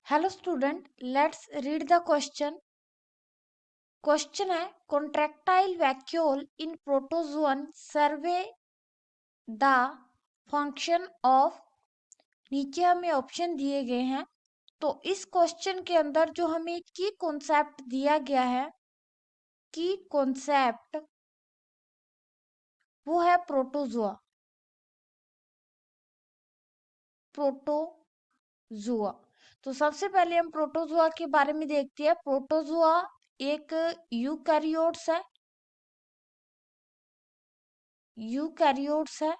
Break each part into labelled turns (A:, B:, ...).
A: Hello student, let's read the question. Question है contractile vacuole in protozoan serve the function of. नीचे हमें option दिए गए हैं। तो इस क्वेश्चन के अंदर जो हमें की कॉन्सेप्ट दिया गया है, की कॉन्सेप्ट वो है प्रोटोजोआ। प्रोटोजोआ। तो सबसे पहले हम प्रोटोजोआ के बारे में देखते हैं। प्रोटोजोआ एक यूकैरियोट्स है, यूकैरियोट्स है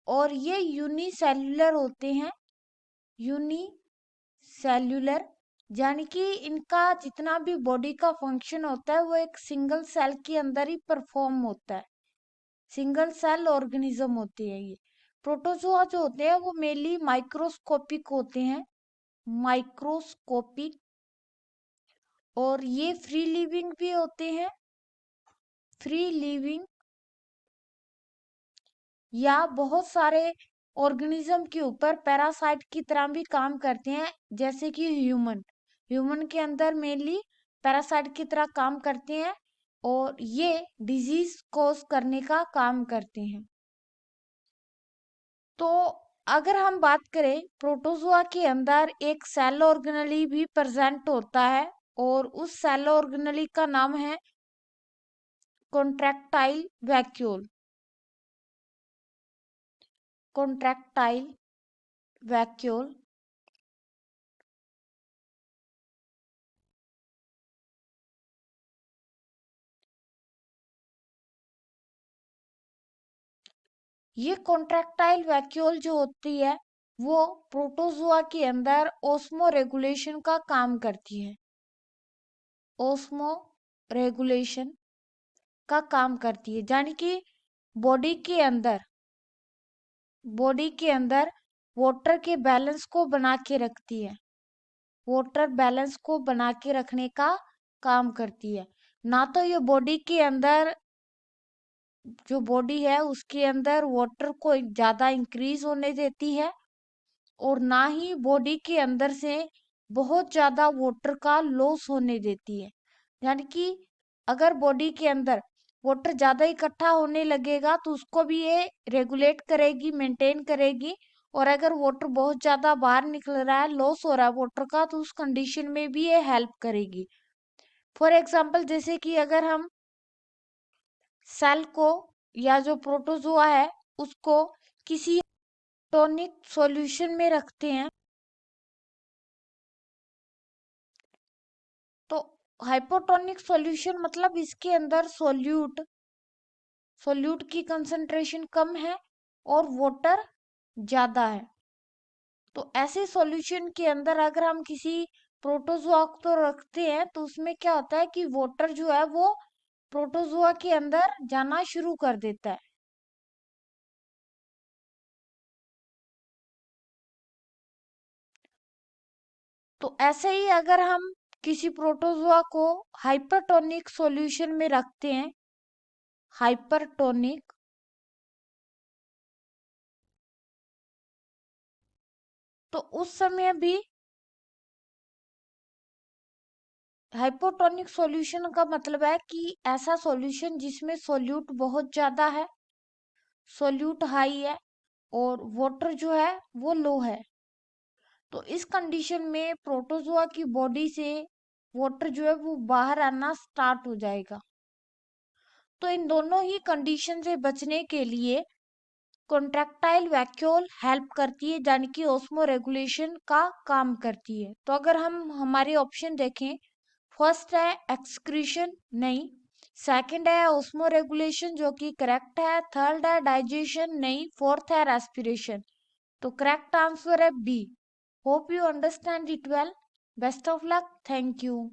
A: और ये यूनिसेल्युलर होते हैं। यूनिसेल्युलर यानी कि इनका जितना भी बॉडी का फंक्शन होता है वो एक सिंगल सेल के अंदर ही परफॉर्म होता है। सिंगल सेल ऑर्गेनिज्म होती है ये। प्रोटोजोआ जो होते हैं वो मेनली माइक्रोस्कोपिक होते हैं, माइक्रोस्कोपिक। और ये फ्री लिविंग भी होते हैं, फ्री लिविंग, या बहुत सारे ऑर्गेनिज्म के ऊपर पैरासाइट की तरह भी काम करते हैं, जैसे कि ह्यूमन। ह्यूमन के अंदर मेनली पैरासाइट की तरह काम करते हैं और ये डिजीज कॉज करने का काम करते हैं। तो अगर हम बात करें, प्रोटोजोआ के अंदर एक सेल ऑर्गेनली भी प्रेजेंट होता है और उस सेल ऑर्गेनली का नाम है कॉन्ट्रैक्टाइल वैक्यूल। Contractile vacuole. ये कॉन्ट्रैक्टाइल वैक्यूल जो होती है वो प्रोटोजोआ के अंदर ओस्मो रेगुलेशन का काम करती है। ओस्मो रेगुलेशन का काम करती है यानी कि बॉडी के अंदर, बॉडी के अंदर वाटर के बैलेंस को बना के रखती है। वाटर बैलेंस को बना के रखने का काम करती है। ना तो ये बॉडी के अंदर, जो बॉडी है उसके अंदर वाटर को ज्यादा इंक्रीज होने देती है और ना ही बॉडी के अंदर से बहुत ज्यादा वाटर का लॉस होने देती है। यानी कि अगर बॉडी के अंदर वाटर ज्यादा इकट्ठा होने लगेगा तो उसको भी ये रेगुलेट करेगी, मेंटेन करेगी। और अगर वाटर बहुत ज्यादा बाहर निकल रहा है, लॉस हो रहा है वाटर का, तो उस कंडीशन में भी ये हेल्प करेगी। फॉर एग्जाम्पल, जैसे कि अगर हम सेल को या जो प्रोटोजोआ है उसको किसी टॉनिक सॉल्यूशन में रखते हैं, तो हाइपोटोनिक सॉल्यूशन मतलब इसके अंदर सोल्यूट, सोल्यूट की कंसंट्रेशन कम है और वाटर ज्यादा है। तो ऐसे सॉल्यूशन के अंदर अगर हम किसी प्रोटोजोआ को रखते हैं तो उसमें क्या होता है कि वाटर जो है वो प्रोटोजोआ के अंदर जाना शुरू कर देता है। तो ऐसे ही अगर हम किसी प्रोटोजोआ को हाइपरटोनिक सॉल्यूशन में रखते हैं, हाइपरटोनिक, तो उस समय भी हाइपोटोनिक सॉल्यूशन का मतलब है कि ऐसा सॉल्यूशन जिसमें सोल्यूट बहुत ज्यादा है, सोल्यूट हाई है और वाटर जो है वो लो है। तो इस कंडीशन में प्रोटोजोआ की बॉडी से वाटर जो है वो बाहर आना स्टार्ट हो जाएगा। तो इन दोनों ही कंडीशन से बचने के लिए कॉन्ट्रैक्टाइल वैक्यूल हेल्प करती है, यानी कि ओस्मो रेगुलेशन का काम करती है। तो अगर हम हमारे ऑप्शन देखें, फर्स्ट है एक्सक्रीशन, नहीं। सेकंड है ओस्मो रेगुलेशन जो कि करेक्ट है। थर्ड है डाइजेशन, नहीं। फोर्थ है रेस्पिरेशन। तो करेक्ट आंसर है B. Hope you understand it well. Best of luck. Thank you.